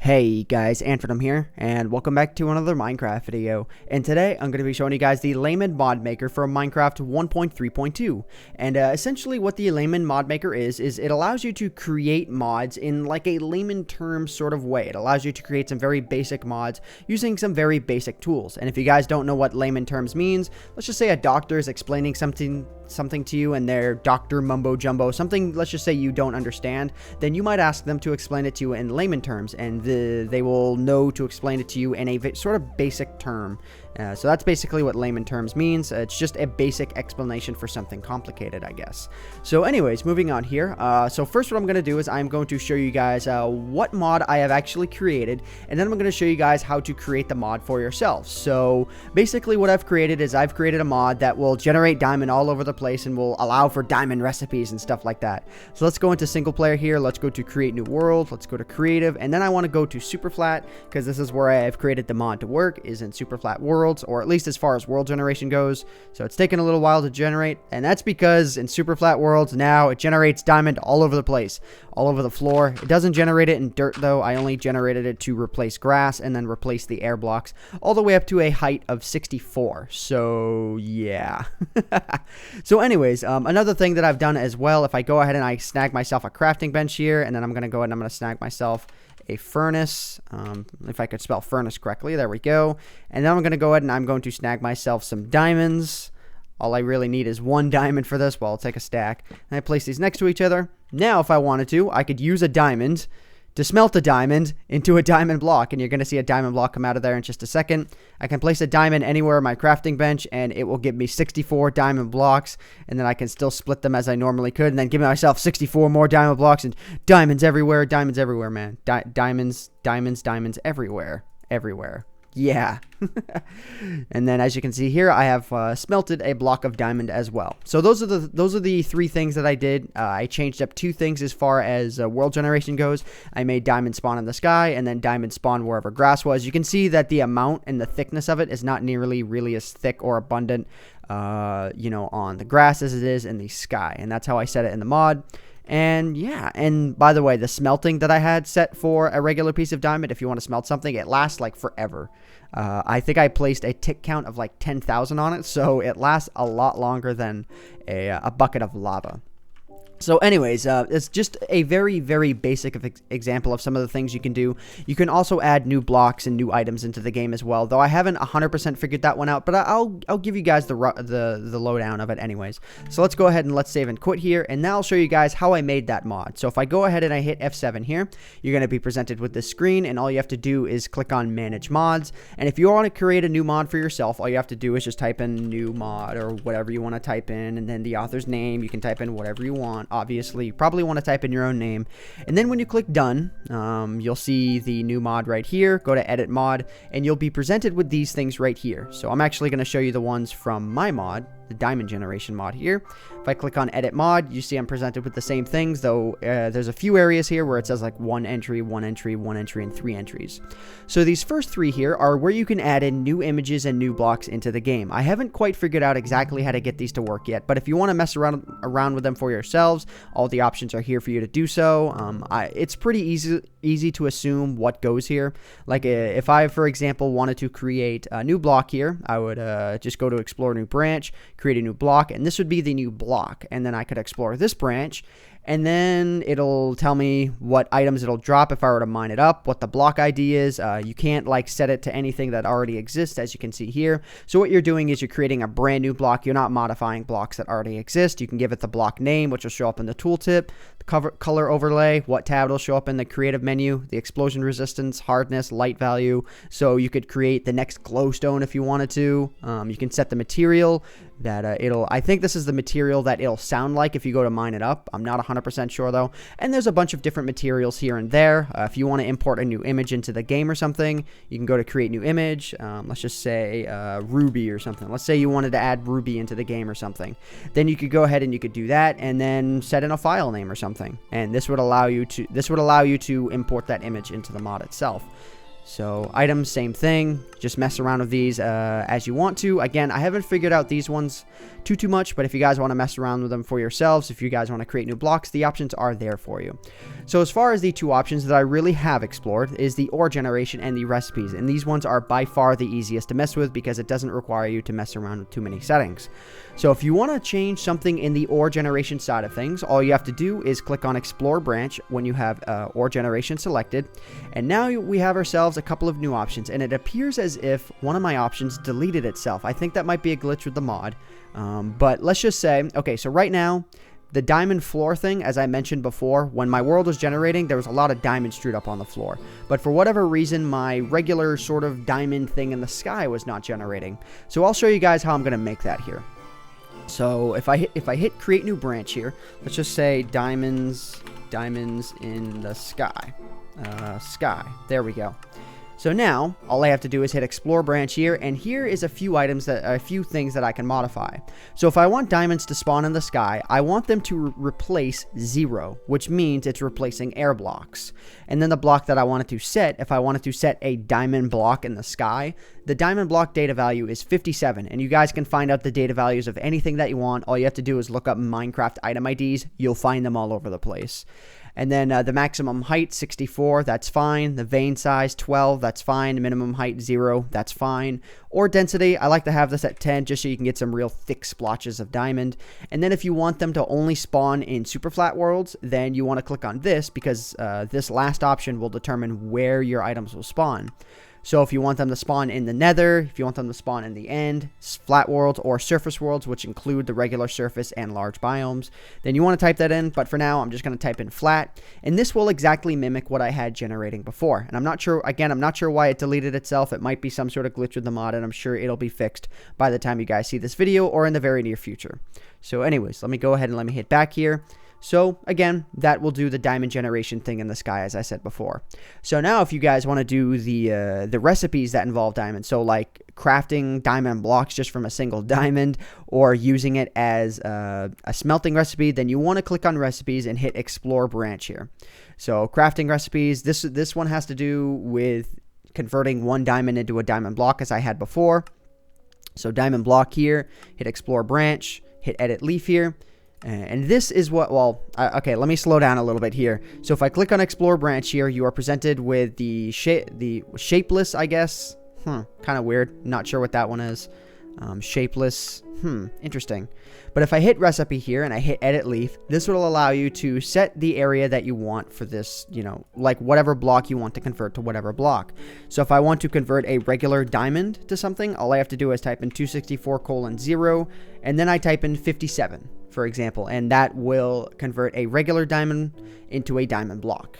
Hey guys, AntVenom here, and welcome back to another Minecraft video. And today, I'm going to be showing you guys the LAYMAN mod maker for Minecraft 1.3.2. And essentially what the LAYMAN mod maker is it allows you to create mods in like a layman term sort of way. It allows you to create some very basic mods using some very basic tools. And if you guys don't know what layman terms means, let's just say a doctor is explaining something to you and they're doctor mumbo jumbo, something let's just say you don't understand, then you might ask them to explain it to you in layman terms, and they will know to explain it to you in a sort of basic term. So that's basically what layman terms means. It's just a basic explanation for something complicated, I guess. So anyways, moving on here. So first what I'm going to do is I'm going to show you guys what mod I have actually created, and then I'm going to show you guys how to create the mod for yourselves. So basically what I've created is I've created a mod that will generate diamond all over the place and will allow for diamond recipes and stuff like that. So let's go into single player here. Let's go to create new world. Let's go to creative, and then I want to go to super flat because this is where I have created the mod to work, is in super flat worlds, or at least as far as world generation goes. So it's taken a little while to generate, and that's because in super flat worlds now it generates diamond all over the place, all over the floor. It doesn't generate it in dirt though. I only generated it to replace grass and then replace the air blocks all the way up to a height of 64. So yeah. So anyways, another thing that I've done as well, if I go ahead and I snag myself a crafting bench here, and then I'm going to go ahead and I'm going to snag myself a furnace, if I could spell furnace correctly, there we go. And then I'm going to go ahead and I'm going to snag myself some diamonds. All I really need is one diamond for this. Well, I'll take a stack, and I place these next to each other. Now, if I wanted to, I could use a diamond to smelt a diamond into a diamond block, and you're going to see a diamond block come out of there in just a second. I can place a diamond anywhere on my crafting bench, and it will give me 64 diamond blocks, and then I can still split them as I normally could, and then give myself 64 more diamond blocks, and diamonds everywhere, man. Diamonds everywhere. Yeah. And then as you can see here, I have smelted a block of diamond as well. So those are the three things that I did. I changed up two things as far as world generation goes. I made diamond spawn in the sky, and then diamond spawn wherever grass was. You can see that the amount and the thickness of it is not nearly really as thick or abundant on the grass as it is in the sky, and that's how I set it in the mod. And yeah, and by the way, the smelting that I had set for a regular piece of diamond, if you want to smelt something, it lasts like forever. I think I placed a tick count of like 10,000 on it, so it lasts a lot longer than a bucket of lava. So anyways, it's just a very, very basic example of some of the things you can do. You can also add new blocks and new items into the game as well, though I haven't 100% figured that one out, but I'll give you guys the lowdown of it anyways. So let's go ahead and let's save and quit here, and now I'll show you guys how I made that mod. So if I go ahead and I hit F7 here, you're going to be presented with this screen, and all you have to do is click on Manage Mods, and if you want to create a new mod for yourself, all you have to do is just type in new mod or whatever you want to type in, and then the author's name, you can type in whatever you want. Obviously, you probably want to type in your own name, and then when you click done, you'll see the new mod right here. Go to edit mod, and you'll be presented with these things right here. So I'm actually going to show you the ones from my mod, the diamond generation mod here. If I click on edit mod, you see I'm presented with the same things, though there's a few areas here where it says like one entry, and 3 entries. So these first three here are where you can add in new images and new blocks into the game. I haven't quite figured out exactly how to get these to work yet, but if you want to mess around with them for yourselves, all the options are here for you to do so. It's pretty easy to assume what goes here. Like if I, for example, wanted to create a new block here, I would just go to explore new branch, create a new block, and this would be the new block, and then I could explore this branch, and then it'll tell me what items it'll drop if I were to mine it up, what the block ID is. You can't like set it to anything that already exists, as you can see here. So what you're doing is you're creating a brand new block. You're not modifying blocks that already exist. You can give it the block name, which will show up in the tooltip, the color overlay, what tab it'll show up in the creative menu, the explosion resistance, hardness, light value. So you could create the next glowstone if you wanted to. You can set the material that I think this is the material that it'll sound like if you go to mine it up. I'm not 100% sure though. And there's a bunch of different materials here and there. If you want to import a new image into the game or something, you can go to create new image. Let's just say ruby or something. Let's say you wanted to add ruby into the game or something. Then you could go ahead and you could do that, and then set in a file name or something. And this would allow you to import that image into the mod itself. So items, same thing. Just mess around with these as you want to. Again, I haven't figured out these ones too much, but if you guys want to mess around with them for yourselves, if you guys want to create new blocks, the options are there for you. So as far as the two options that I really have explored is the ore generation and the recipes, and these ones are by far the easiest to mess with because it doesn't require you to mess around with too many settings. So if you want to change something in the ore generation side of things, all you have to do is click on Explore Branch when you have ore generation selected, and now we have ourselves a couple of new options, and it appears as if one of my options deleted itself. I think that might be a glitch with the mod, but let's just say, okay, so right now, the diamond floor thing, as I mentioned before, when my world was generating, there was a lot of diamonds strewed up on the floor. But for whatever reason, my regular sort of diamond thing in the sky was not generating. So I'll show you guys how I'm going to make that here. So if I hit create new branch here, let's just say diamonds in the sky. There we go. So now, all I have to do is hit Explore Branch here, and here is a few things that I can modify. So if I want diamonds to spawn in the sky, I want them to replace 0, which means it's replacing air blocks. And then the block that I wanted to set, if I wanted to set a diamond block in the sky, the diamond block data value is 57, and you guys can find out the data values of anything that you want. All you have to do is look up Minecraft item IDs. You'll find them all over the place. And then the maximum height, 64, that's fine. The vein size, 12, that's fine. Minimum height, 0, that's fine. Ore density, I like to have this at 10 just so you can get some real thick splotches of diamond. And then if you want them to only spawn in super flat worlds, then you want to click on this because this last option will determine where your items will spawn. So if you want them to spawn in the nether, if you want them to spawn in the end, flat worlds, or surface worlds, which include the regular surface and large biomes, then you want to type that in. But for now, I'm just going to type in flat. And this will exactly mimic what I had generating before. And I'm not sure, again, I'm not sure why it deleted itself. It might be some sort of glitch with the mod, and I'm sure it'll be fixed by the time you guys see this video or in the very near future. So anyways, let me go ahead and let me hit back here. So again, that will do the diamond generation thing in the sky, as I said before. So now if you guys want to do the recipes that involve diamonds, so like crafting diamond blocks just from a single diamond or using it as a smelting recipe, then you want to click on recipes and hit Explore Branch here. So crafting recipes, this one has to do with converting one diamond into a diamond block as I had before. So diamond block here, hit Explore Branch, hit Edit Leaf here. And this is what, well, okay, let me slow down a little bit here. So if I click on Explore Branch here, you are presented with the shapeless, I guess. Kind of weird. Not sure what that one is. Shapeless. Interesting. But if I hit Recipe here and I hit Edit Leaf, this will allow you to set the area that you want for this, you know, like whatever block you want to convert to whatever block. So if I want to convert a regular diamond to something, all I have to do is type in 264:0, and then I type in 57. For example, and that will convert a regular diamond into a diamond block.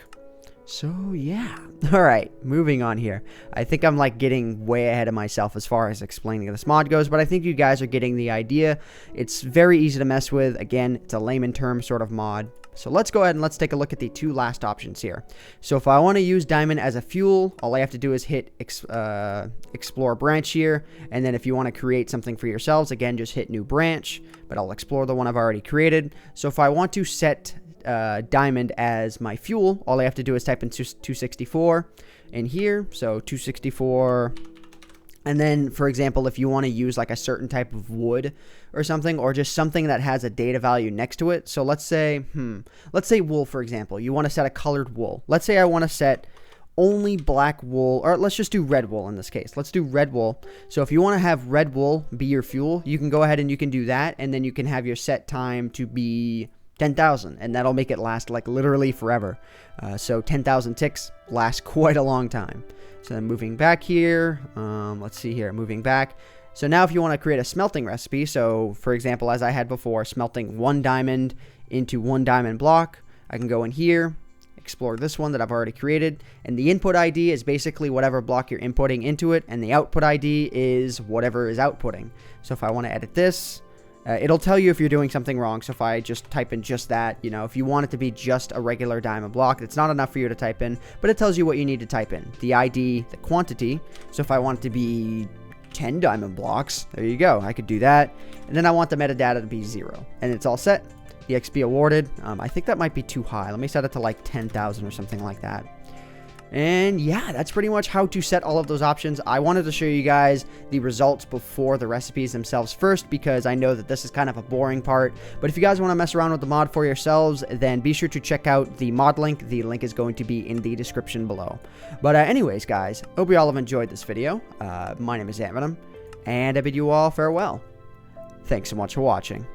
So yeah, all right, moving on here. I think I'm like getting way ahead of myself as far as explaining this mod goes, but I think you guys are getting the idea. It's very easy to mess with. Again, it's a layman term sort of mod. So let's go ahead and let's take a look at the two last options here. So if I want to use diamond as a fuel, all I have to do is hit Explore Branch here. And then if you want to create something for yourselves, again, just hit New Branch. But I'll explore the one I've already created. So if I want to set diamond as my fuel, all I have to do is type in 264 in here. So 264. And then, for example, if you want to use like a certain type of wood or something, or just something that has a data value next to it. So let's say wool, for example. You want to set a colored wool. Let's say I want to set only black wool, or let's just do red wool in this case. Let's do red wool. So if you want to have red wool be your fuel, you can go ahead and you can do that. And then you can have your set time to be 10,000, and that'll make it last like literally forever. So 10,000 ticks lasts quite a long time. So then moving back here, let's see here, moving back. So now if you want to create a smelting recipe, so for example, as I had before, smelting one diamond into one diamond block, I can go in here, explore this one that I've already created, and the input ID is basically whatever block you're inputting into it, and the output ID is whatever is outputting. So if I want to edit this, it'll tell you if you're doing something wrong. So if I just type in just that, you know, if you want it to be just a regular diamond block, it's not enough for you to type in, but it tells you what you need to type in. The ID, the quantity. So if I want it to be 10 diamond blocks, there you go. I could do that. And then I want the metadata to be 0. And it's all set. EXP awarded. I think that might be too high. Let me set it to like 10,000 or something like that. And yeah, that's pretty much how to set all of those options. I wanted to show you guys the results before the recipes themselves first, because I know that this is kind of a boring part. But if you guys want to mess around with the mod for yourselves, then be sure to check out the mod link. The link is going to be in the description below. But anyways, guys, hope you all have enjoyed this video. My name is AntVenom, and I bid you all farewell. Thanks so much for watching.